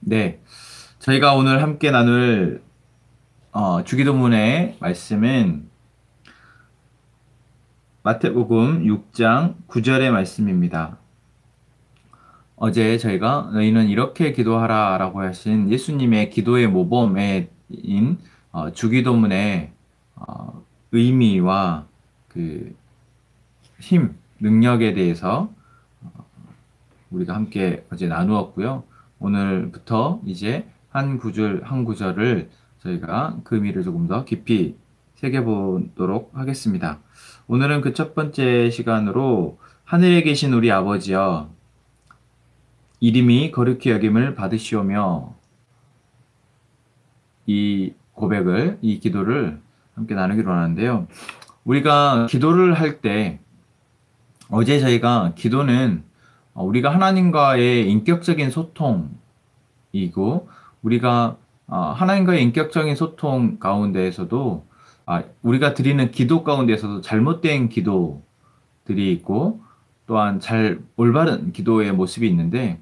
네, 저희가 오늘 함께 나눌 주기도문의 말씀은 마태복음 6장 9절의 말씀입니다. 어제 저희가 너희는 이렇게 기도하라 라고 하신 예수님의 기도의 모범인 주기도문의 의미와 그 힘, 능력에 대해서 우리가 함께 어제 나누었고요. 오늘부터 이제 한 구절 한 구절을 저희가 그 의미를 조금 더 깊이 새겨보도록 하겠습니다. 오늘은 그 첫 번째 시간으로 하늘에 계신 우리 아버지여 이름이 거룩히 여김을 받으시오며 이 고백을 이 기도를 함께 나누기로 하는데요. 우리가 기도를 할 때 어제 저희가 기도는 우리가 하나님과의 인격적인 소통이고 우리가 하나님과의 인격적인 소통 가운데에서도 우리가 드리는 기도 가운데에서도 잘못된 기도들이 있고 또한 올바른 기도의 모습이 있는데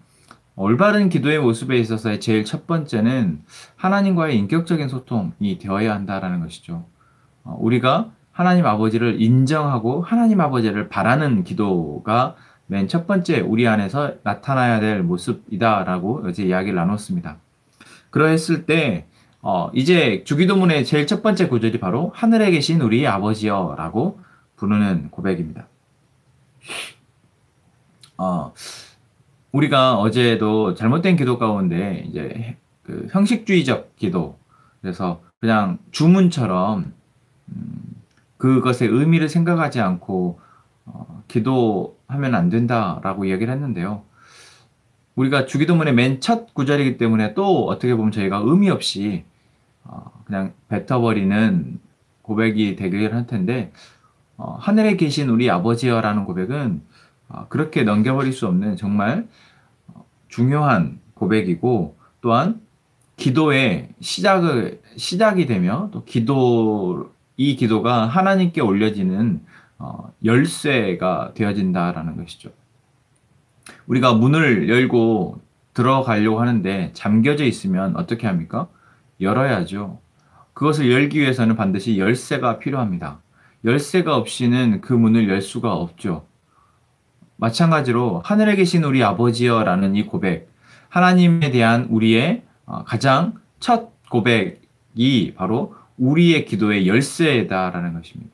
올바른 기도의 모습에 있어서의 제일 첫 번째는 하나님과의 인격적인 소통이 되어야 한다라는 것이죠. 우리가 하나님 아버지를 인정하고 하나님 아버지를 바라는 기도가 맨 첫 번째 우리 안에서 나타나야 될 모습이다라고 어제 이야기를 나눴습니다. 그러했을 때 이제 주기도문의 제일 첫 번째 구절이 바로 하늘에 계신 우리 아버지여라고 부르는 고백입니다. 우리가 어제도 잘못된 기도 가운데 이제 그 형식주의적 기도, 그래서 그냥 주문처럼 그것의 의미를 생각하지 않고 기도하면 안 된다라고 이야기를 했는데요. 우리가 주기도문의 맨 첫 구절이기 때문에 또 어떻게 보면 저희가 의미 없이 그냥 뱉어버리는 고백이 되길 할 텐데 하늘에 계신 우리 아버지여라는 고백은 그렇게 넘겨버릴 수 없는 정말 중요한 고백이고 또한 기도의 시작이 되며 또 이 기도가 하나님께 올려지는 열쇠가 되어진다라는 것이죠. 우리가 문을 열고 들어가려고 하는데 잠겨져 있으면 어떻게 합니까? 열어야죠. 그것을 열기 위해서는 반드시 열쇠가 필요합니다. 열쇠가 없이는 그 문을 열 수가 없죠. 마찬가지로 하늘에 계신 우리 아버지여라는 이 고백, 하나님에 대한 우리의 가장 첫 고백이 바로 우리의 기도의 열쇠다라는 것입니다.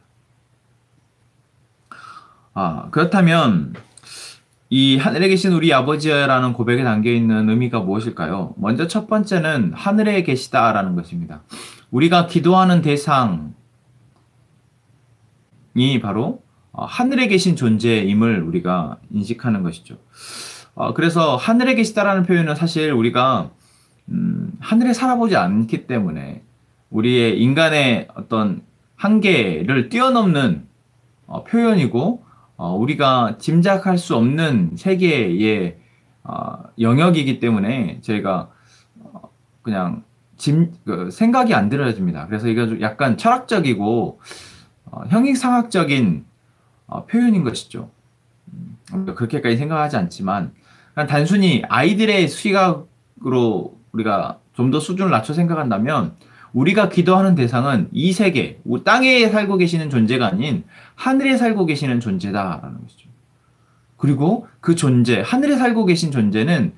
그렇다면 이 하늘에 계신 우리 아버지여라는 고백에 담겨 있는 의미가 무엇일까요? 먼저 첫 번째는 하늘에 계시다라는 것입니다. 우리가 기도하는 대상이 바로 하늘에 계신 존재임을 우리가 인식하는 것이죠. 그래서 하늘에 계시다라는 표현은 사실 우리가 하늘에 살아보지 않기 때문에 우리의 인간의 어떤 한계를 뛰어넘는 표현이고 우리가 짐작할 수 없는 세계의 영역이기 때문에 저희가 그냥 생각이 안 들어집니다. 그래서 이거 약간 철학적이고 형이상학적인 표현인 것이죠. 그렇게까지 생각하지 않지만 그냥 단순히 아이들의 시각으로 우리가 좀 더 수준을 낮춰 생각한다면 우리가 기도하는 대상은 이 세계, 땅에 살고 계시는 존재가 아닌 하늘에 살고 계시는 존재다라는 것이죠. 그리고 그 존재, 하늘에 살고 계신 존재는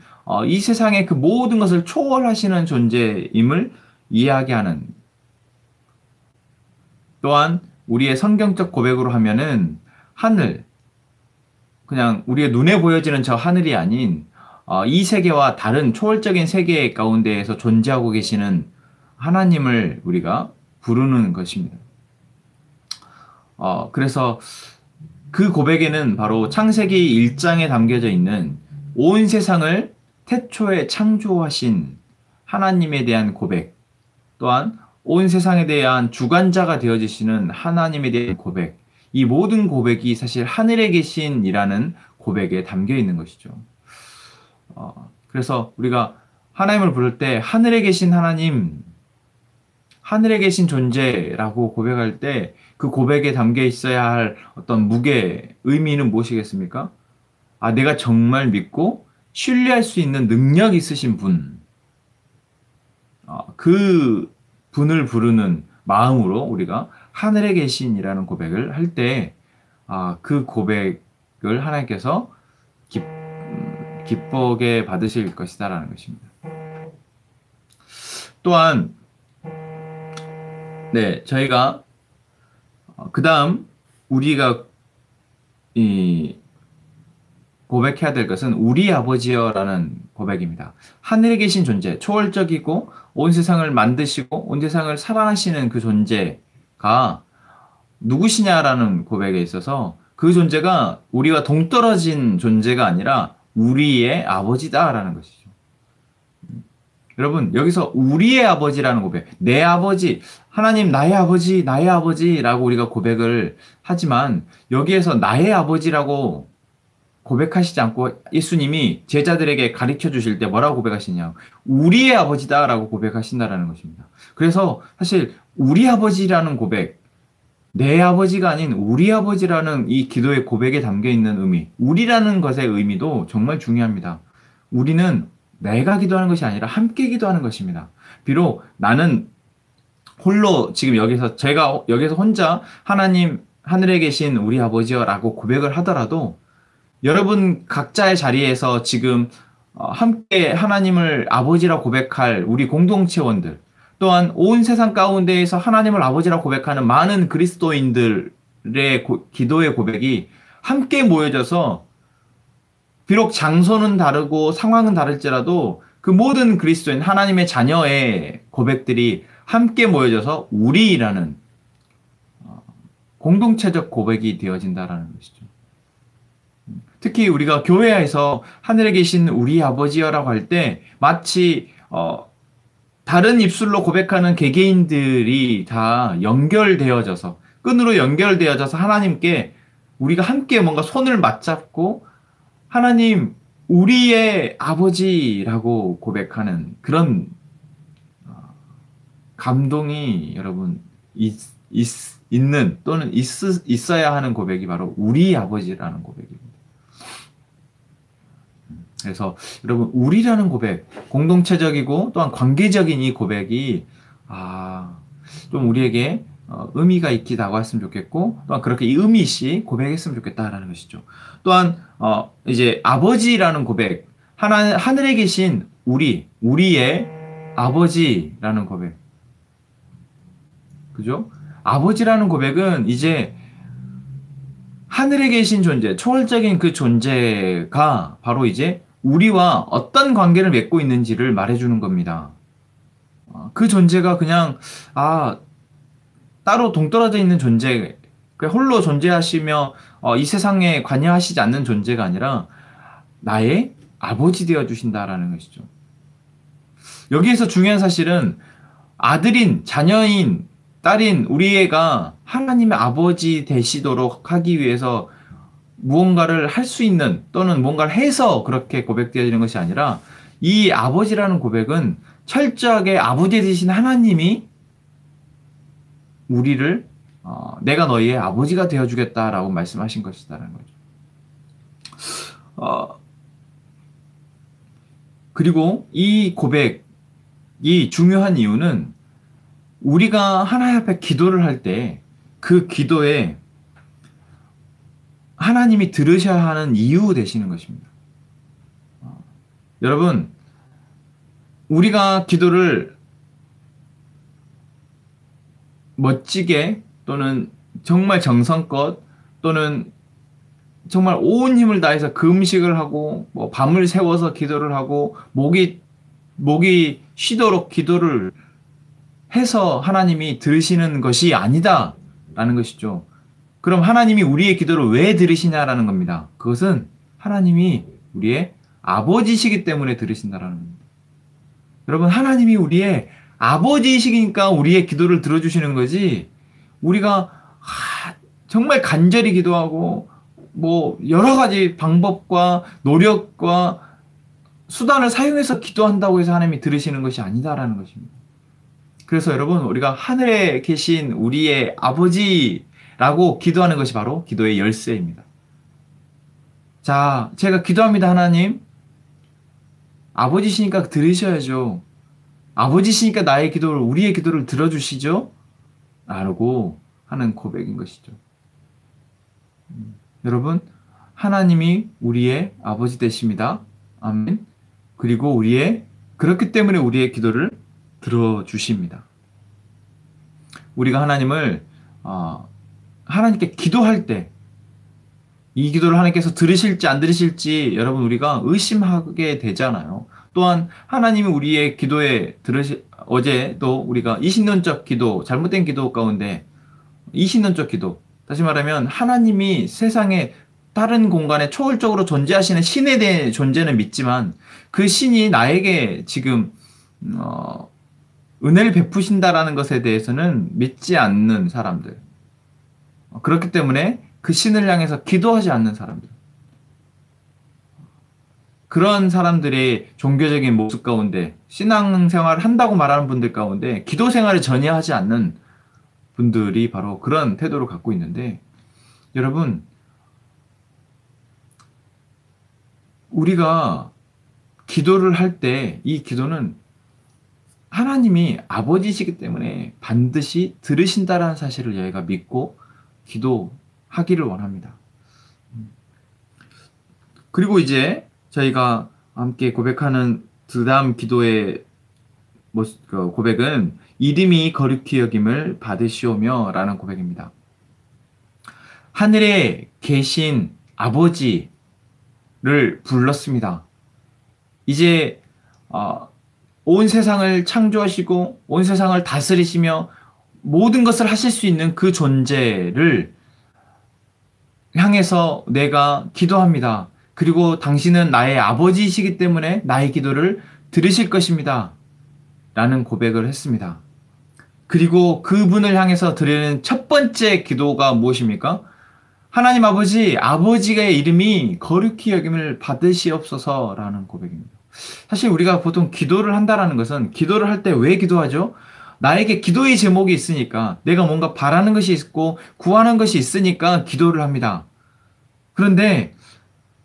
이 세상의 그 모든 것을 초월하시는 존재임을 이야기하는, 또한 우리의 성경적 고백으로 하면은 하늘, 그냥 우리의 눈에 보여지는 저 하늘이 아닌 이 세계와 다른 초월적인 세계 가운데에서 존재하고 계시는 하나님을 우리가 부르는 것입니다. 그래서 그 고백에는 바로 창세기 1장에 담겨져 있는 온 세상을 태초에 창조하신 하나님에 대한 고백, 또한 온 세상에 대한 주관자가 되어지시는 하나님에 대한 고백, 이 모든 고백이 사실 하늘에 계신이라는 고백에 담겨 있는 것이죠. 그래서 우리가 하나님을 부를 때 하늘에 계신 하나님, 하늘에 계신 존재라고 고백할 때 그 고백에 담겨 있어야 할 어떤 의미는 무엇이겠습니까? 내가 정말 믿고 신뢰할 수 있는 능력 있으신 분. 그 분을 부르는 마음으로 우리가 하늘에 계신이라는 고백을 할 때, 그 고백을 하나님께서 기쁘게 받으실 것이다라는 것입니다. 또한, 네, 저희가, 그 다음, 우리가 고백해야 될 것은 우리 아버지여라는 고백입니다. 하늘에 계신 존재, 초월적이고 온 세상을 만드시고 온 세상을 사랑하시는 그 존재가 누구시냐라는 고백에 있어서 그 존재가 우리와 동떨어진 존재가 아니라 우리의 아버지다라는 것이죠. 여러분, 여기서 우리의 아버지라는 고백, 내 아버지, 하나님 나의 아버지, 나의 아버지라고 우리가 고백을 하지만 여기에서 나의 아버지라고 고백하시지 않고 예수님이 제자들에게 가르쳐 주실 때 뭐라고 고백하시냐? 우리의 아버지다라고 고백하신다라는 것입니다. 그래서 사실 우리 아버지라는 고백, 내 아버지가 아닌 우리 아버지라는 이 기도의 고백에 담겨 있는 의미, 우리라는 것의 의미도 정말 중요합니다. 우리는 내가 기도하는 것이 아니라 함께 기도하는 것입니다. 비록 나는 홀로 지금 제가 여기서 혼자 하나님 하늘에 계신 우리 아버지여라고 고백을 하더라도 여러분 각자의 자리에서 지금 함께 하나님을 아버지라 고백할 우리 공동체원들, 또한 온 세상 가운데에서 하나님을 아버지라 고백하는 많은 그리스도인들의 기도의 고백이 함께 모여져서 비록 장소는 다르고 상황은 다를지라도 그 모든 그리스도인 하나님의 자녀의 고백들이 함께 모여져서 우리라는 공동체적 고백이 되어진다라는 것이죠. 특히 우리가 교회에서 하늘에 계신 우리 아버지여라고 할 때 마치 다른 입술로 고백하는 개개인들이 다 연결되어져서 끈으로 연결되어져서 하나님께 우리가 함께 뭔가 손을 맞잡고 하나님 우리의 아버지라고 고백하는 그런 감동이 여러분 있는 또는 있어야 하는 고백이 바로 우리 아버지라는 고백입니다. 그래서 여러분 우리라는 고백, 공동체적이고 또한 관계적인 이 고백이 좀 우리에게 의미가 있게 다가왔으면 좋겠고 또한 그렇게 이 의미 있이 고백했으면 좋겠다라는 것이죠. 또한 이제 아버지라는 고백, 하늘에 계신 우리의 아버지라는 고백, 그죠? 아버지라는 고백은 이제 하늘에 계신 존재, 초월적인 그 존재가 바로 이제 우리와 어떤 관계를 맺고 있는지를 말해주는 겁니다. 그 존재가 그냥 따로 동떨어져 있는 존재, 홀로 존재하시며 이 세상에 관여하시지 않는 존재가 아니라 나의 아버지 되어 주신다라는 것이죠. 여기에서 중요한 사실은 아들인, 자녀인, 딸인 우리 애가 하나님의 아버지 되시도록 하기 위해서 무언가를 할 수 있는 또는 뭔가를 해서 그렇게 고백되어지는 것이 아니라 이 아버지라는 고백은 철저하게 아버지 되신 하나님이 우리를 내가 너희의 아버지가 되어주겠다라고 말씀하신 것이다라는 거죠. 그리고 이 고백이 중요한 이유는 우리가 하나님 앞에 기도를 할 때 그 기도에 하나님이 들으셔야 하는 이유 되시는 것입니다. 여러분, 우리가 기도를 멋지게 또는 정말 정성껏 또는 정말 온 힘을 다해서 금식을 하고 밤을 새워서 기도를 하고 목이 쉬도록 기도를 해서 하나님이 들으시는 것이 아니다라는 것이죠. 그럼 하나님이 우리의 기도를 왜 들으시냐라는 겁니다. 그것은 하나님이 우리의 아버지시기 때문에 들으신다라는 겁니다. 여러분, 하나님이 우리의 아버지이시니까 우리의 기도를 들어주시는 거지, 우리가 정말 간절히 기도하고 여러 가지 방법과 노력과 수단을 사용해서 기도한다고 해서 하나님이 들으시는 것이 아니다라는 것입니다. 그래서 여러분, 우리가 하늘에 계신 우리의 아버지라고 기도하는 것이 바로 기도의 열쇠입니다. 자, 제가 기도합니다. 하나님, 아버지시니까 들으셔야죠. 아버지시니까 나의 기도를, 우리의 기도를 들어주시죠? 라고 하는 고백인 것이죠. 여러분, 하나님이 우리의 아버지 되십니다. 아멘. 그리고 그렇기 때문에 우리의 기도를 들어주십니다. 우리가 하나님께 기도할 때, 이 기도를 하나님께서 들으실지 안 들으실지 여러분 우리가 의심하게 되잖아요. 또한 하나님이 우리의 기도에 어제도 우리가 이신론적 기도, 잘못된 기도 가운데 이신론적 기도, 다시 말하면 하나님이 세상에 다른 공간에 초월적으로 존재하시는 신에 대한 존재는 믿지만 그 신이 나에게 지금 은혜를 베푸신다라는 것에 대해서는 믿지 않는 사람들, 그렇기 때문에 그 신을 향해서 기도하지 않는 사람들, 그런 사람들의 종교적인 모습 가운데, 신앙생활을 한다고 말하는 분들 가운데 기도 생활을 전혀 하지 않는 분들이 바로 그런 태도를 갖고 있는데, 여러분, 우리가 기도를 할 때 이 기도는 하나님이 아버지시기 때문에 반드시 들으신다라는 사실을 저희가 믿고 기도하기를 원합니다. 그리고 이제 저희가 함께 고백하는 그 다음 기도의 고백은 이름이 거룩히 여김을 받으시오며 라는 고백입니다. 하늘에 계신 아버지를 불렀습니다. 이제 온 세상을 창조하시고 온 세상을 다스리시며 모든 것을 하실 수 있는 그 존재를 향해서 내가 기도합니다. 그리고 당신은 나의 아버지이시기 때문에 나의 기도를 들으실 것입니다. 라는 고백을 했습니다. 그리고 그분을 향해서 드리는 첫 번째 기도가 무엇입니까? 하나님 아버지의 이름이 거룩히 여김을 받으시옵소서 라는 고백입니다. 사실 우리가 보통 기도를 한다라는 것은, 기도를 할 때 왜 기도하죠? 나에게 기도의 제목이 있으니까, 내가 뭔가 바라는 것이 있고 구하는 것이 있으니까 기도를 합니다. 그런데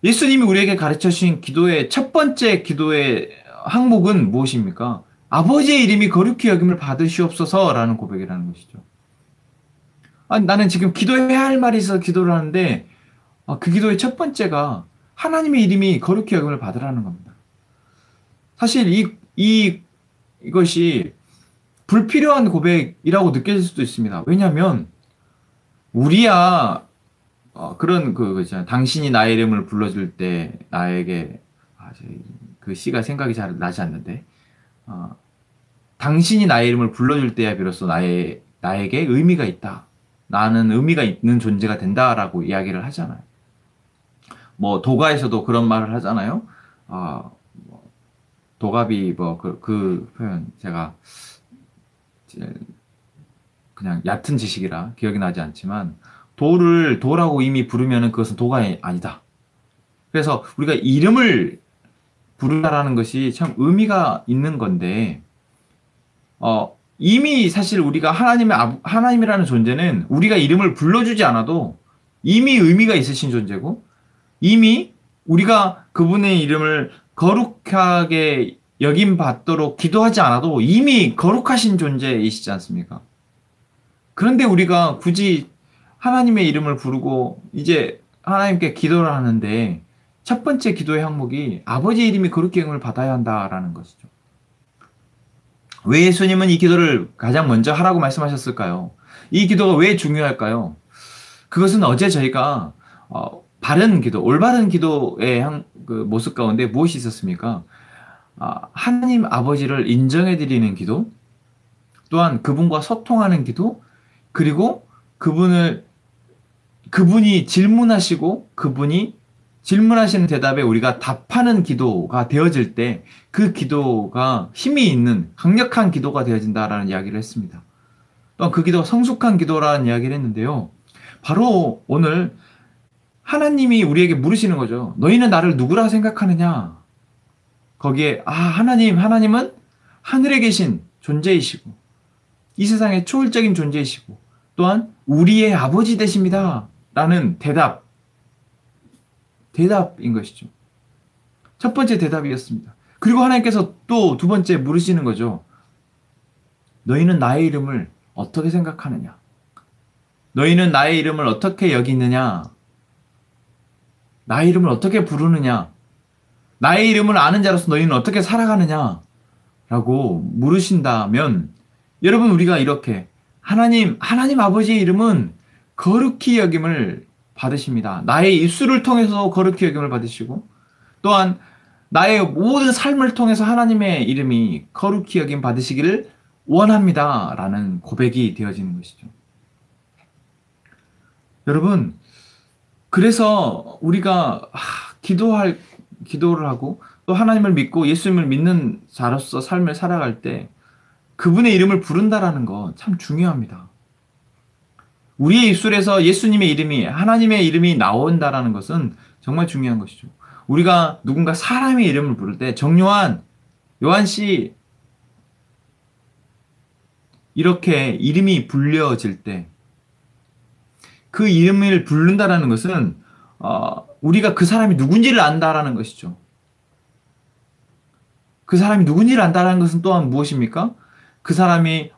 예수님이 우리에게 가르쳐 주신 기도의 첫 번째 기도의 항목은 무엇입니까? 아버지의 이름이 거룩히 여김을 받으시옵소서 라는 고백이라는 것이죠. 나는 지금 기도해야 할 말이 있어서 기도를 하는데 그 기도의 첫 번째가 하나님의 이름이 거룩히 여김을 받으라는 겁니다. 사실 이것이 불필요한 고백이라고 느껴질 수도 있습니다. 왜냐하면 우리야 그런 있잖아요. 당신이 나의 이름을 불러줄 때 나에게 그 시가 생각이 잘 나지 않는데 당신이 나의 이름을 불러줄 때야 비로소 나에게 의미가 있다. 나는 의미가 있는 존재가 된다라고 이야기를 하잖아요. 도가에서도 그런 말을 하잖아요. 도갑이 그 표현 제가 그냥 얕은 지식이라 기억이 나지 않지만 도를 도라고 이미 부르면은 그것은 도가 아니다. 그래서 우리가 이름을 부르다라는 것이 참 의미가 있는 건데 이미 사실 우리가 하나님이라는 존재는 우리가 이름을 불러주지 않아도 이미 의미가 있으신 존재고, 이미 우리가 그분의 이름을 거룩하게 여김받도록 기도하지 않아도 이미 거룩하신 존재이시지 않습니까? 그런데 우리가 굳이 하나님의 이름을 부르고 이제 하나님께 기도를 하는데 첫 번째 기도의 항목이 아버지의 이름이 거룩히 여김을 받아야 한다라는 것이죠. 왜 예수님은 이 기도를 가장 먼저 하라고 말씀하셨을까요? 이 기도가 왜 중요할까요? 그것은 어제 저희가 바른 기도, 올바른 기도의 그 모습 가운데 무엇이 있었습니까? 하나님 아버지를 인정해 드리는 기도, 또한 그분과 소통하는 기도, 그리고 그분이 질문하시고 그분이 질문하시는 대답에 우리가 답하는 기도가 되어질 때 그 기도가 힘이 있는 강력한 기도가 되어진다라는 이야기를 했습니다. 또한 그 기도가 성숙한 기도라는 이야기를 했는데요. 바로 오늘 하나님이 우리에게 물으시는 거죠. 너희는 나를 누구라 생각하느냐? 거기에 하나님은 하늘에 계신 존재이시고 이 세상의 초월적인 존재이시고 또한 우리의 아버지 되십니다. 라는 대답인 것이죠. 첫 번째 대답이었습니다. 그리고 하나님께서 또 두 번째 물으시는 거죠. 너희는 나의 이름을 어떻게 생각하느냐? 너희는 나의 이름을 어떻게 여기느냐? 나의 이름을 어떻게 부르느냐? 나의 이름을 아는 자로서 너희는 어떻게 살아가느냐? 라고 물으신다면, 여러분, 우리가 이렇게 하나님 아버지의 이름은 거룩히 여김을 받으십니다. 나의 입술을 통해서 거룩히 여김을 받으시고, 또한 나의 모든 삶을 통해서 하나님의 이름이 거룩히 여김 받으시기를 원합니다. 라는 고백이 되어지는 것이죠. 여러분, 그래서 우리가 기도를 하고 또 하나님을 믿고 예수님을 믿는 자로서 삶을 살아갈 때 그분의 이름을 부른다라는 거 참 중요합니다. 우리의 입술에서 예수님의 이름이, 하나님의 이름이 나온다라는 것은 정말 중요한 것이죠. 우리가 누군가 사람의 이름을 부를 때, 정요한, 요한씨, 이렇게 이름이 불려질 때, 그 이름을 부른다라는 것은, 우리가 그 사람이 누군지를 안다라는 것이죠. 그 사람이 누군지를 안다라는 것은 또한 무엇입니까? 그 사람이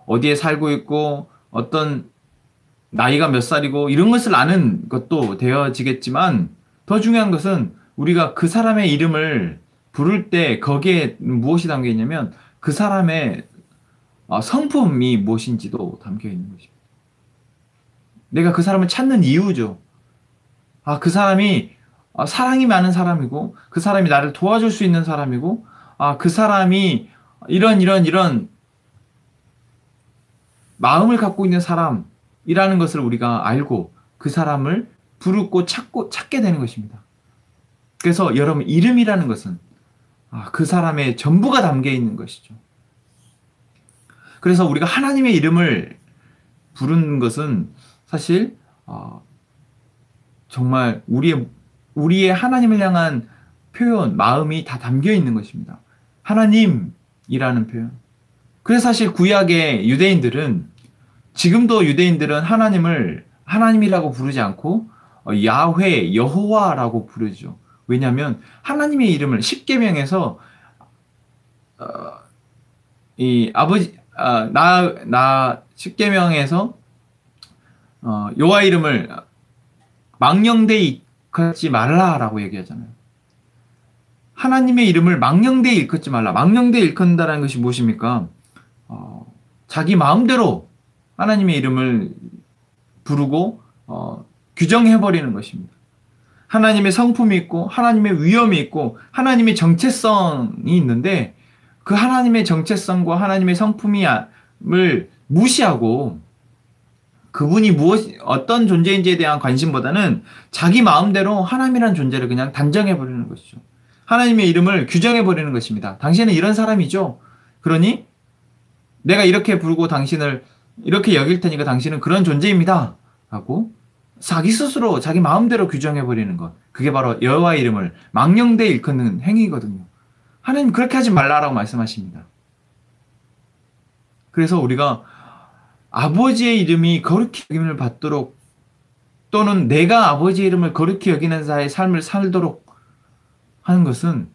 어디에 살고 있고, 어떤 나이가 몇 살이고 이런 것을 아는 것도 되어지겠지만, 더 중요한 것은 우리가 그 사람의 이름을 부를 때 거기에 무엇이 담겨 있냐면 그 사람의 성품이 무엇인지도 담겨 있는 것입니다. 내가 그 사람을 찾는 이유죠. 그 사람이 사랑이 많은 사람이고, 그 사람이 나를 도와줄 수 있는 사람이고, 그 사람이 이런 마음을 갖고 있는 사람이라는 것을 우리가 알고 그 사람을 부르고 찾게 되는 것입니다. 그래서 여러분, 이름이라는 것은 그 사람의 전부가 담겨 있는 것이죠. 그래서 우리가 하나님의 이름을 부르는 것은 사실 정말 우리의 하나님을 향한 표현, 마음이 다 담겨 있는 것입니다. 하나님이라는 표현. 그래서 사실 구약의 유대인들은, 지금도 유대인들은 하나님을 하나님이라고 부르지 않고 야훼, 여호와라고 부르죠. 왜냐하면 하나님의 이름을 십계명에서 이 아버지 나 십계명에서 여호와 이름을 망령되이 일컫지 말라라고 얘기하잖아요. 하나님의 이름을 망령되이 일컫지 말라. 망령되이 일컫는다는 것이 무엇입니까? 자기 마음대로 하나님의 이름을 부르고 규정해버리는 것입니다. 하나님의 성품이 있고 하나님의 위엄이 있고 하나님의 정체성이 있는데, 그 하나님의 정체성과 하나님의 성품을 무시하고 그분이 어떤 존재인지에 대한 관심보다는 자기 마음대로 하나님이라는 존재를 그냥 단정해버리는 것이죠. 하나님의 이름을 규정해버리는 것입니다. 당신은 이런 사람이죠. 그러니 내가 이렇게 부르고 당신을 이렇게 여길 테니까 당신은 그런 존재입니다. 하고 자기 스스로 자기 마음대로 규정해버리는 것. 그게 바로 여호와의 이름을 망령되이 일컫는 행위거든요. 하나님 그렇게 하지 말라라고 말씀하십니다. 그래서 우리가 아버지의 이름이 거룩히 여김을 받도록, 또는 내가 아버지의 이름을 거룩히 여기는 자의 삶을 살도록 하는 것은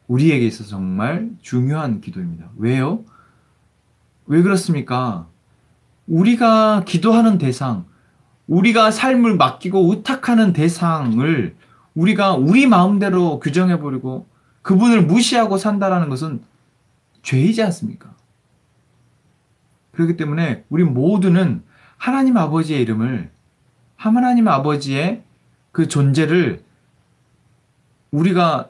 우리에게 있어서 정말 중요한 기도입니다. 왜요? 왜 그렇습니까? 우리가 기도하는 대상, 우리가 삶을 맡기고 의탁하는 대상을 우리가 우리 마음대로 규정해버리고 그분을 무시하고 산다라는 것은 죄이지 않습니까? 그렇기 때문에 우리 모두는 하나님 아버지의 이름을, 하나님 아버지의 그 존재를 우리가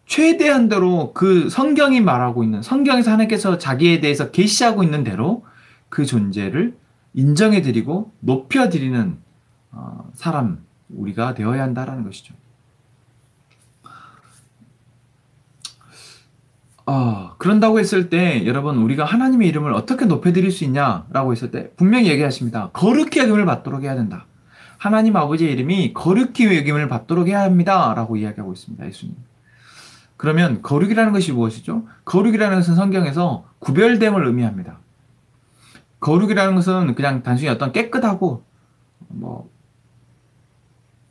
최대한대로 그 성경이 말하고 있는, 성경에서 하나님께서 자기에 대해서 계시하고 있는 대로 그 존재를 인정해드리고 높여드리는 사람, 우리가 되어야 한다는 것이죠. 그런다고 했을 때 여러분, 우리가 하나님의 이름을 어떻게 높여드릴 수 있냐라고 했을 때 분명히 얘기하십니다. 거룩히 여김을 받도록 해야 된다. 하나님 아버지의 이름이 거룩히 여김을 받도록 해야 합니다. 라고 이야기하고 있습니다. 예수님. 그러면 거룩이라는 것이 무엇이죠? 거룩이라는 것은 성경에서 구별됨을 의미합니다. 거룩이라는 것은 그냥 단순히 어떤 깨끗하고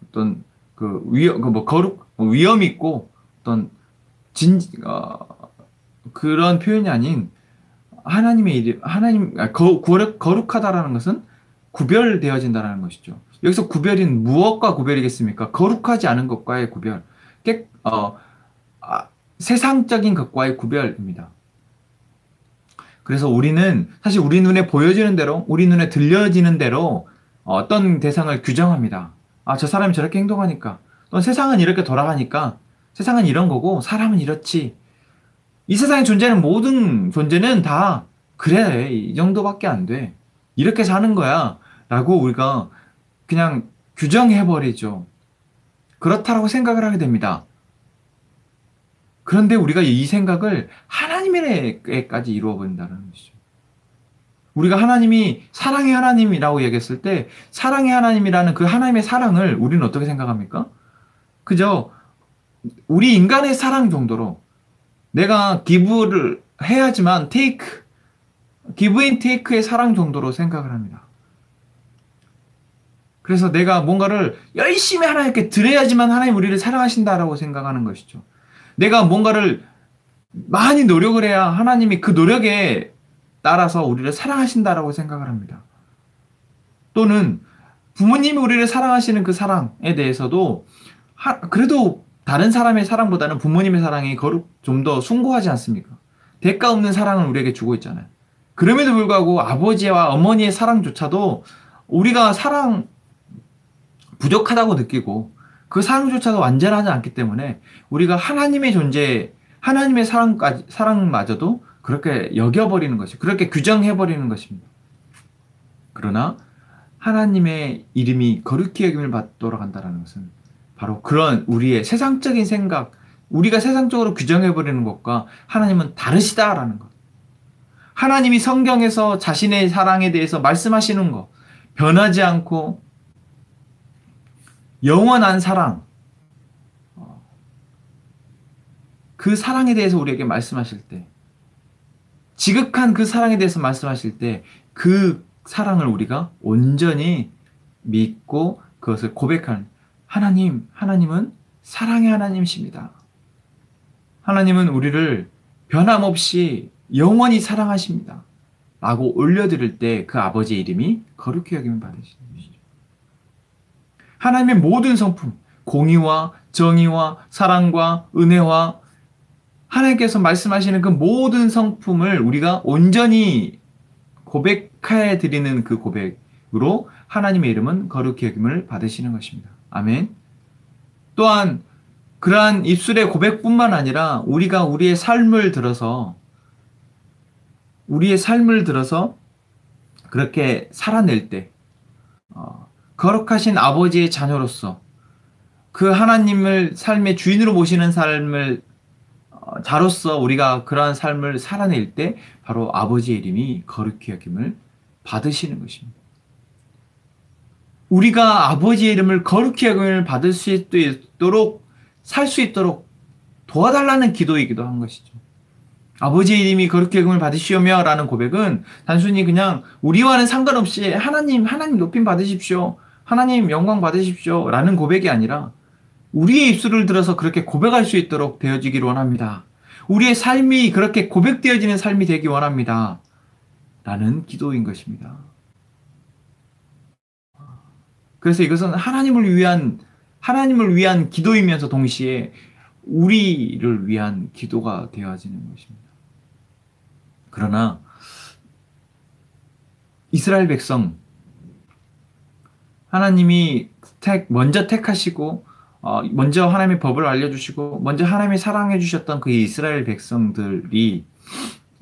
어떤 위엄 있고 어떤 그런 표현이 아닌 하나님의 이름, 거룩하다라는 것은 구별되어진다라는 것이죠. 여기서 구별인 무엇과 구별이겠습니까? 거룩하지 않은 것과의 구별, 깨, 어, 세상적인 것과의 구별입니다. 그래서 우리는 사실 우리 눈에 보여지는 대로, 우리 눈에 들려지는 대로 어떤 대상을 규정합니다. 아, 저 사람이 저렇게 행동하니까, 또 세상은 이렇게 돌아가니까, 세상은 이런 거고, 사람은 이렇지. 이 세상에 존재하는 모든 존재는 다 그래, 이 정도밖에 안 돼. 이렇게 사는 거야. 라고 우리가 그냥 규정해버리죠. 그렇다라고 생각을 하게 됩니다. 그런데 우리가 이 생각을 하나님에게까지 이루어 본다는 것이죠. 우리가 하나님이 사랑의 하나님이라고 얘기했을 때 사랑의 하나님이라는 그 하나님의 사랑을 우리는 어떻게 생각합니까? 그저 우리 인간의 사랑 정도로 내가 기부를 해야지만 give and take의 사랑 정도로 생각을 합니다. 그래서 내가 뭔가를 열심히 하나님께 드려야지만 하나님 우리를 사랑하신다라고 생각하는 것이죠. 내가 뭔가를 많이 노력을 해야 하나님이 그 노력에 따라서 우리를 사랑하신다라고 생각을 합니다. 또는 부모님이 우리를 사랑하시는 그 사랑에 대해서도 그래도 다른 사람의 사랑보다는 부모님의 사랑이 좀 더 숭고하지 않습니까? 대가 없는 사랑을 우리에게 주고 있잖아요. 그럼에도 불구하고 아버지와 어머니의 사랑조차도 우리가 사랑 부족하다고 느끼고 그 사랑조차도 완전하지 않기 때문에 우리가 하나님의 존재, 하나님의 사랑마저도 그렇게 여겨버리는 것이, 그렇게 규정해버리는 것입니다. 그러나 하나님의 이름이 거룩히 여김을 받도록 한다는 것은 바로 그런 우리의 세상적인 생각, 우리가 세상적으로 규정해버리는 것과 하나님은 다르시다라는 것. 하나님이 성경에서 자신의 사랑에 대해서 말씀하시는 것, 변하지 않고 영원한 사랑, 그 사랑에 대해서 우리에게 말씀하실 때, 지극한 그 사랑에 대해서 말씀하실 때, 그 사랑을 우리가 온전히 믿고 그것을 고백하는 하나님은 사랑의 하나님이십니다. 하나님은 우리를 변함없이 영원히 사랑하십니다. 라고 올려드릴 때 그 아버지의 이름이 거룩히 여김을 받으시는 것이죠. 하나님의 모든 성품, 공의와 정의와 사랑과 은혜와 하나님께서 말씀하시는 그 모든 성품을 우리가 온전히 고백해 드리는 그 고백으로 하나님의 이름은 거룩히 여김을 받으시는 것입니다. 아멘. 또한 그러한 입술의 고백뿐만 아니라 우리가 우리의 삶을 들어서 그렇게 살아낼 때 거룩하신 아버지의 자녀로서 그 하나님을 삶의 주인으로 모시는 삶을 자로서 우리가 그러한 삶을 살아낼 때 바로 아버지의 이름이 거룩히 여김을 받으시는 것입니다. 우리가 아버지의 이름을 거룩히 여김을 받을 수 있도록 살 수 있도록 도와달라는 기도이기도 한 것이죠. 아버지의 이름이 거룩히 여김을 받으시오며 라는 고백은 단순히 그냥 우리와는 상관없이 하나님 높임 받으십시오. 하나님 영광 받으십시오. 라는 고백이 아니라 우리의 입술을 들어서 그렇게 고백할 수 있도록 되어지기를 원합니다. 우리의 삶이 그렇게 고백되어지는 삶이 되기 원합니다. 라는 기도인 것입니다. 그래서 이것은 하나님을 위한 기도이면서 동시에 우리를 위한 기도가 되어지는 것입니다. 그러나 이스라엘 백성, 하나님이 먼저 택하시고 먼저 하나님의 법을 알려주시고 먼저 하나님이 사랑해 주셨던 그 이스라엘 백성들이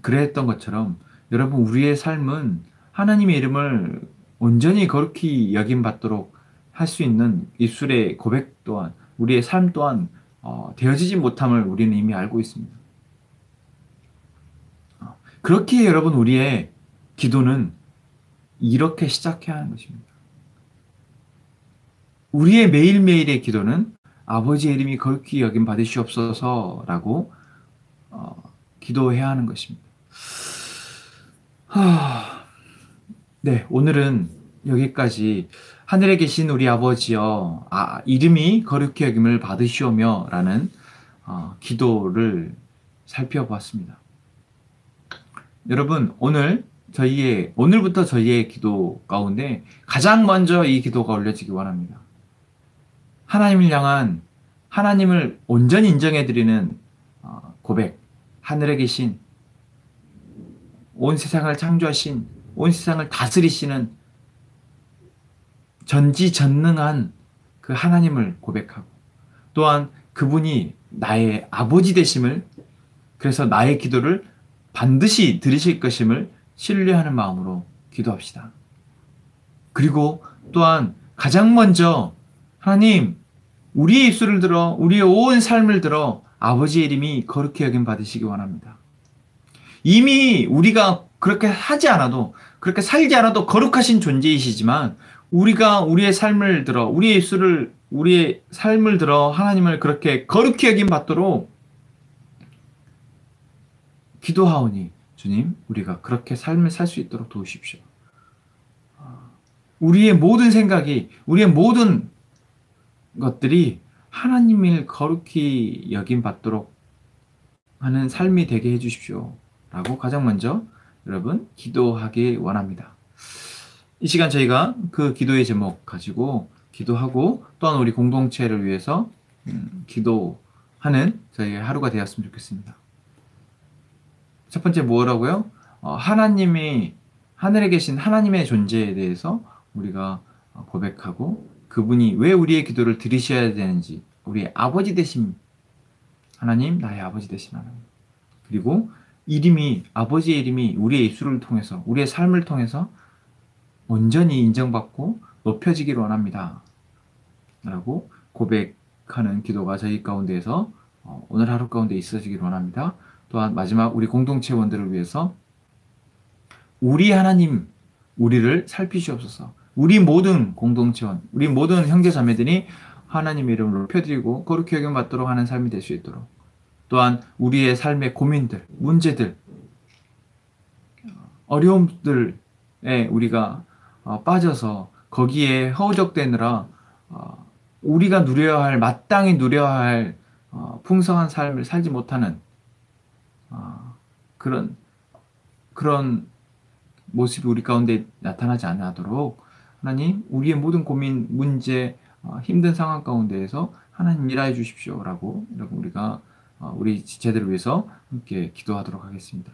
그랬던 것처럼 여러분 우리의 삶은 하나님의 이름을 온전히 거룩히 여김받도록 할 수 있는 입술의 고백 또한 우리의 삶 또한 되어지지 못함을 우리는 이미 알고 있습니다. 그렇기에 여러분 우리의 기도는 이렇게 시작해야 하는 것입니다. 우리의 매일매일의 기도는 아버지의 이름이 거룩히 여김 받으시옵소서라고 기도해야 하는 것입니다. 네, 오늘은 여기까지 하늘에 계신 우리 아버지여 이름이 거룩히 여김을 받으시오며 라는 기도를 살펴보았습니다. 여러분, 오늘부터 저희의 기도 가운데 가장 먼저 이 기도가 올려지기 원합니다. 하나님을 향한 하나님을 온전히 인정해드리는 고백, 하늘에 계신 온 세상을 창조하신, 온 세상을 다스리시는 전지전능한 그 하나님을 고백하고, 또한 그분이 나의 아버지 되심을, 그래서 나의 기도를 반드시 들으실 것임을 신뢰하는 마음으로 기도합시다. 그리고 또한 가장 먼저 하나님, 우리의 입술을 들어, 우리의 온 삶을 들어 아버지의 이름이 거룩히 여김 받으시기 원합니다. 이미 우리가 그렇게 하지 않아도, 그렇게 살지 않아도 거룩하신 존재이시지만, 우리가 우리의 삶을 들어, 우리의 삶을 들어 하나님을 그렇게 거룩히 여김 받도록 기도하오니, 주님, 우리가 그렇게 삶을 살 수 있도록 도우십시오. 우리의 모든 생각이, 우리의 모든 것들이 하나님을 거룩히 여김 받도록 하는 삶이 되게 해주십시오. 라고 가장 먼저 여러분 기도하기 원합니다. 이 시간 저희가 그 기도의 제목 가지고 기도하고, 또한 우리 공동체를 위해서 기도하는 저희의 하루가 되었으면 좋겠습니다. 첫 번째 뭐라고요? 하나님이, 하늘에 계신 하나님의 존재에 대해서 우리가 고백하고, 그분이 왜 우리의 기도를 들으셔야 되는지, 우리의 아버지 되신 하나님, 나의 아버지 되신 하나님, 그리고 아버지의 이름이 우리의 입술을 통해서, 우리의 삶을 통해서 온전히 인정받고 높여지기를 원합니다. 라고 고백하는 기도가 저희 가운데에서 오늘 하루 가운데 있어지기를 원합니다. 또한 마지막 우리 공동체원들을 위해서 우리 하나님, 우리를 살피시옵소서. 우리 모든 공동체원, 우리 모든 형제자매들이 하나님의 이름을 높여드리고 거룩히 여김 받도록 하는 삶이 될 수 있도록, 또한 우리의 삶의 고민들, 문제들, 어려움들에 우리가 빠져서 거기에 허우적대느라 우리가 누려야 할, 마땅히 누려야 할 풍성한 삶을 살지 못하는 그런 모습이 우리 가운데 나타나지 않도록 하나님, 우리의 모든 고민, 문제, 힘든 상황 가운데에서 하나님 일하여 주십시오. 라고 우리가 우리 지체들을 위해서 함께 기도하도록 하겠습니다.